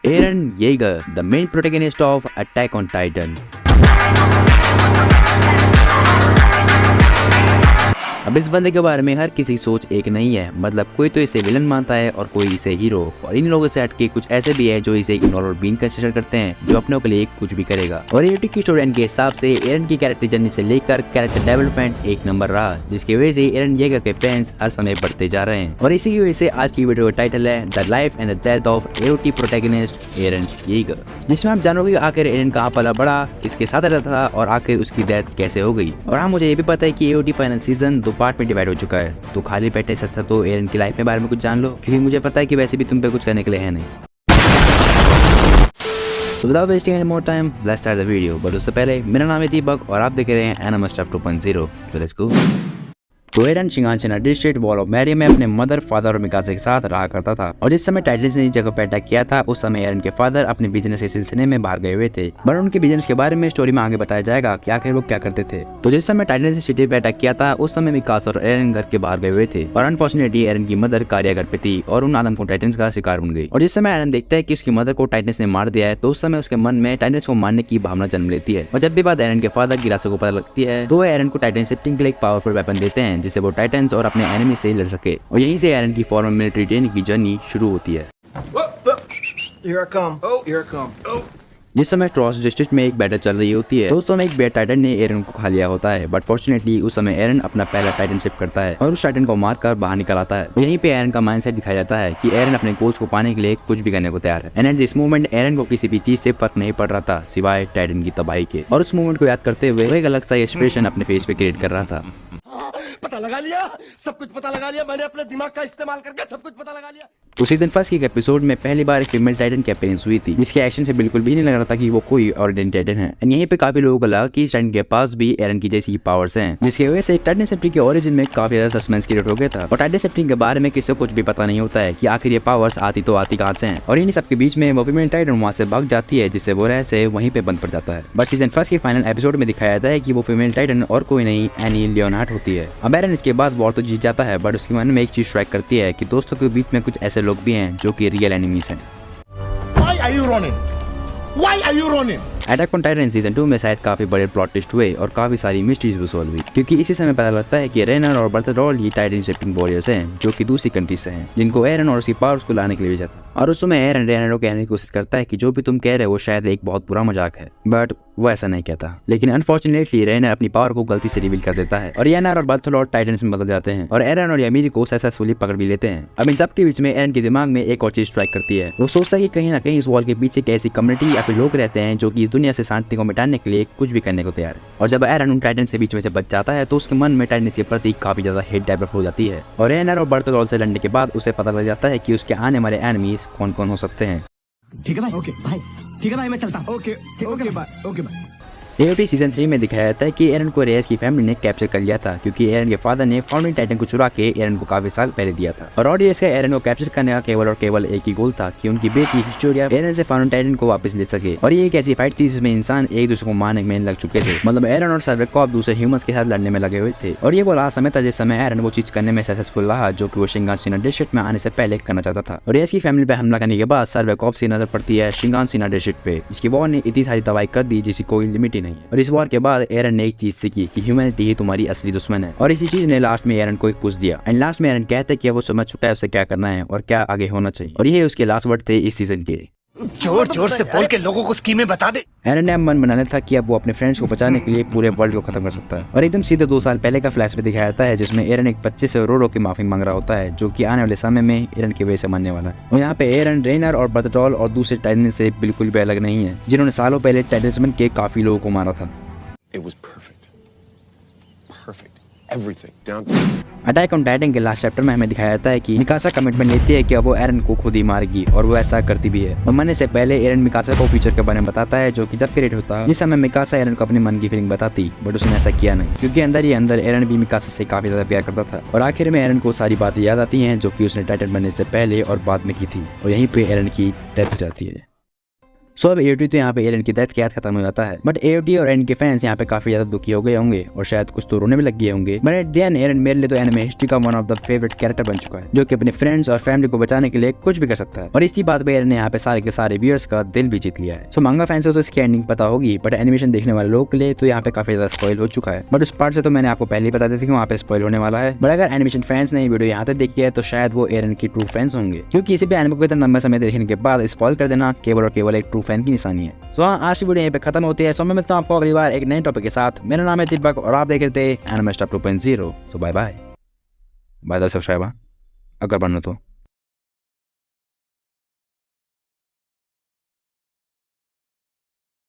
Eren Yeager, the main protagonist of Attack on Titan. अब इस बंदे के बारे में हर किसी की सोच एक नहीं है। मतलब कोई तो इसे विलन मानता है और कोई इसे हीरो, और इन लोगों से हटके कुछ ऐसे भी है जो इसे एक नॉर्मल बीन कंसीडर करते हैं जो अपनों के लिए कुछ भी करेगा। और एओटी की स्टोरी के हिसाब से एरन की कैरेक्टर जर्नी से लेकर कैरेक्टर डेवलपमेंट एक नंबर रहा, जिसकी वजह से एरन येगर के फैंस हर समय बढ़ते जा रहे हैं। और इसी की वजह से आज की वीडियो का टाइटल है the life and the death of AOT protagonist Eren Yeager, जिसमें आप जानोगे आखिर एरन कहाँ पला बड़ा, किसके साथ रहता था और आखिर उसकी डेथ कैसे हो गई। और हाँ, मुझे ये भी पता है कि एओटी फाइनल सीजन 2 पार्ट में डिवाइड हो चुका है, तो खाली बैठे सच तो एरन की लाइफ के बारे में कुछ जान लो, क्योंकि मुझे पता है कि वैसे भी तुम पे कुछ करने के लिए है नहीं। So without wasting any more time, let's start the video. But उससे पहले मेरा नाम है दीपक और आप देख रहे हैं anime stuff 2.0। So let's go. तो एरन शिंगानसेना डिस्ट्रिक्ट वॉल ऑफ मैरी में अपने मदर, फादर और मिकासा के साथ रहा करता था। और जिस समय टाइटन्स ने इस जगह पर अटैक किया था, उस समय एरन के फादर अपने बिजनेस के सिलसिले में बाहर गए हुए थे। बट उनके बिजनेस के बारे में स्टोरी में आगे बताया जाएगा कि आखिर वो क्या करते थे। तो जिस समय टाइटन्स ने सिटी पे अटैक किया था, उस समय मिकासा और एरन घर के बाहर गए हुए थे। और अनफॉर्चुनेटली एरन की मदर कार्या घर पे थी और उन आदम को टाइटन्स का शिकार बन गई। और जिस समय एरन देखता है कि उसकी मदर को टाइटन्स ने मार दिया है, तो उस समय उसके मन में टाइटन्स को मारने की भावना जन्म लेती है। और जब भी बात एरन के फादर गिरासो को पता लगती है, तो एरन को टाइटन शिफ्टिंग के लिए एक पावरफुल वेपन देते हैं, जिससे वो टाइटन्स और अपने एनिमी से लड़ सके। और यहीं से एरन की फॉर्मल मिलिट्री ट्रेनिंग की जर्नी शुरू होती है। जिस समय ट्रॉस डिस्ट्रिक्ट में एक बैटल चल रही होती है, तो उस समय एक बेयर टाइटन ने एरन को खा लिया होता है। बट फॉर्चुनेटली उस समय एरन अपना पहला टाइटन शिप करता है और उस टाइटन को मारकर बाहर निकल आता है। यहीं पे एरन का माइंडसेट दिखाया जाता है कि एरन अपने गोल्स को पाने के लिए कुछ भी करने को तैयार है। एंड एट दिस मोमेंट एरन को किसी भी चीज से फर्क नहीं पड़ रहा था सिवाय टाइटन की तबाही के। और उस मोमेंट को याद करते हुए वो एक अलग सा एक्सप्रेशन अपने फेस पे क्रिएट कर रहा था। पता लगा लिया, सब कुछ पता लगा लिया, मैंने अपने दिमाग का इस्तेमाल करके सब कुछ पता लगा लिया। उसी दिन फर्स्ट की एपिसोड में पहली बार एक फीमेल टाइटन की अपीयरेंस हुई थी, जिसके एक्शन से बिल्कुल भी नहीं लग रहा था कि वो कोई ऑर्डिनरी टाइटन है। एंड यहीं पे काफी लोगों को लगा कि इस टाइटन के पास भी एरन की जैसी पावर्स हैं, जिसकी वजह से टाइटन शिफ्टिंग के ओरिजिन में काफी ज्यादा सस्पेंस क्रिएट हो गया था। और टाइटन शिफ्टिंग के बारे में किसी को कुछ भी पता नहीं होता है कि आखिर ये पावर्स आती तो आती कहां से हैं। और इन्हीं सबके बीच में वो फीमेल टाइटन वहां से भाग जाती है, जिससे वो रह से वहीं पे बंद पड़ जाता है। बट सीजन फर्स्ट के फाइनल एपिसोड में दिखाया जाता है कि वो फीमेल टाइटन और कोई नहीं एनी लियोनार्ड होती है। अब एरन इसके बाद वॉर तो जीत जाता है, बट उसके मन में एक चीज स्ट्राइक करती है कि दोस्तों के बीच में कुछ ऐसे लोग भी हैं जो कि रियल एनिमीज हैं। Why are you running? Why are you running? Attack on Titan season 2 में शायद काफी बड़े प्लॉट ट्विस्ट हुए और काफी सारी मिस्ट्रीज भी सॉल्व हुई, क्योंकि इसी समय पता लगता है कि रेनर और बर्थरोल ही टाइटन शिफ्टिंग वॉरियर्स हैं जो कि दूसरी कंट्री से हैं, जिनको एरन और उसकी पावर्स को लाने के लिए भेजा था। और उस समय एरन रेनर को कहने की कोशिश करता है कि जो भी तुम कह रहे हो वो शायद एक बहुत बुरा मजाक है, बट वो ऐसा नहीं कहता। लेकिन अनफॉर्चुनेटली रेनर अपनी पावर को गलती से रिवील कर देता है और रेनर और बर्थरोल टाइटन्स में बदल जाते हैं और एरन और यामीरी को सक्सेसफुली पकड़ भी लेते हैं। अब इन सब के बीच में एरन के दिमाग में एक और चीज स्ट्राइक करती है। वो सोचता है कि कहीं ना कहीं इस वॉल के पीछे एक ऐसी कम्युनिटी या फिर लोग रहते हैं जो कि इस दुनिया से शांति को मिटाने के लिए कुछ भी करने को तैयार है। और जब एरन उन टाइटन से बीच में से बच जाता है, तो उसके मन में टाइटन के प्रति काफी ज्यादा हेट डेवलप हो जाती है। और रेनर और बर्थरोल से लड़ने के बाद उसे पता लग जाता है कि उसके आने वाले एनिमीज कौन कौन हो सकते हैं। ठीक है भाई, ओके भाई, ठीक है भाई, मैं चलता हूँ। Okay okay bye, okay bye. AOT season 3 में दिखाया जाता है कि एरन को रेयस की फैमिली ने कैप्चर कर लिया था, क्योंकि एरन के फादर ने फाउंडिंग टाइटन को चुरा के एरन को काफी साल पहले दिया था। और ऑडियंस का एरन को कैप्चर करने का केवल और केवल एक ही गोल था कि उनकी बेटी हिस्टोरिया एरन से फाउंडिंग टाइटन को वापस ले सके। और ये एक ऐसी फाइट थी जिसमें इंसान एक दूसरे को मारने में लग चुके थे। मतलब एरन और सर्वेकॉप दूसरे ह्यूमंस के साथ लड़ने में लगे हुए थे। और ये वो लास्ट समय था जिस समय एरन वो चीज करने में सक्सेसफुल रहा जो कि वो शिंगानसेना डिस्ट्रिक्ट में आने से पहले करना चाहता था। और रेयस की फैमिली पे हमला करने के बाद सर्वेकॉप से नजर पड़ती है शिंगानसेना डिस्ट्रिक्ट पे, जिसकी वॉर ने इतनी सारी तबाही कर दी जिसकी कोई लिमिट ही नहीं है। और इस वॉर के बाद एरन ने एक चीज सीखी कि ह्यूमैनिटी ही तुम्हारी असली दुश्मन है। और इसी चीज ने लास्ट में एरन को एक पुश दिया। एंड लास्ट में एरन कहते हैं कि वो समझ चुका है उसे क्या करना है और क्या आगे होना चाहिए। और ये उसके लास्ट वर्ड थे इस सीजन के। जोर जोर से बोल के लोगों को स्कीमें बता दे। एरन ने मन बना लिया था कि अब वो अपने फ्रेंड्स को बचाने के लिए पूरे वर्ल्ड को खत्म कर सकता है। और एकदम सीधे 2 साल पहले का फ्लैश में दिखाया जाता है, जिसमें एरन एक बच्चे से रो की माफी मांग रहा होता है, जो कि आने वाले समय में एरन की वजह से मरने वाला है। और यहाँ पे एरन, रेनर और बर्थरोल और दूसरे टाइटन से बिल्कुल भी अलग नहीं है, जिन्होंने सालों पहले टाइटन्स बन के काफी लोगों को मारा था। अटैक ऑन टाइटन के लास्ट चैप्टर में हमें दिखाया जाता है कि मिकासा कमिटमेंट लेती है कि अब वो एरन को खुद ही मारेगी, और वो ऐसा करती भी है। और मरने से पहले एरन मिकासा को फ्यूचर के बारे में बताता है, जो कि तब क्रिएट होता जिस समय मिकासा एरन को अपने मन की फीलिंग बताती, बट उसने ऐसा किया नहीं, क्योंकि अंदर ही अंदर एरन भी मिकासा से काफी ज्यादा प्यार करता था। और आखिर में एरन को सारी बातें याद आती हैं जो कि उसने टाइटन बनने से पहले और बाद में की थी, और यहीं पे एरन की डेथ हो जाती है। सो अब एओटी तो यहाँ पे एरन की डेथ के साथ खत्म हो जाता है, बट एओटी और एरन के फैंस यहाँ पे काफी ज्यादा दुखी हो गए होंगे और शायद कुछ तो रोने भी लग गए होंगे। बट एट द एंड एरन मेरे लिए तो एनिमे हिस्ट्री का one of the favourite character बन चुका है, जो कि अपने फ्रेंड्स और फैमिली को बचाने के लिए कुछ भी कर सकता है। और इसी बात पे एरन ने यहाँ पे सारे के सारे व्यूअर्स का दिल भी जीत लिया है। सो मांगा फैंस को तो इसकी एंडिंग पता होगी, बट एनिमेशन देखने वाले लोगों के लिए तो यहाँ पे काफी ज्यादा स्पॉइल हो चुका है। बट उस पार्ट से तो मैंने आपको पहले ही बता दी थी कि वहाँ पे स्पॉइल होने वाला है। बट अगर एनिमेशन फैंस ने वीडियो यहाँ तक देखी है तो शायद वो एरन की ट्रू फैंस होंगे, क्योंकि इसी पे एनिमे को इतना लंबा समय देखने के बाद स्पॉइल कर देना केवल और केवल एक ट्रू फैन की निशानी है। सो हाँ, आज की वीडियो यहाँ पे खत्म होती है। सो मैं मिलता हूँ आपको अगली बार एक नए टॉपिक के साथ। मेरा नाम है दीपक और आप देख रहे थे anime stuff 2.0। So bye bye, bye the subscriber अगर बनना तो।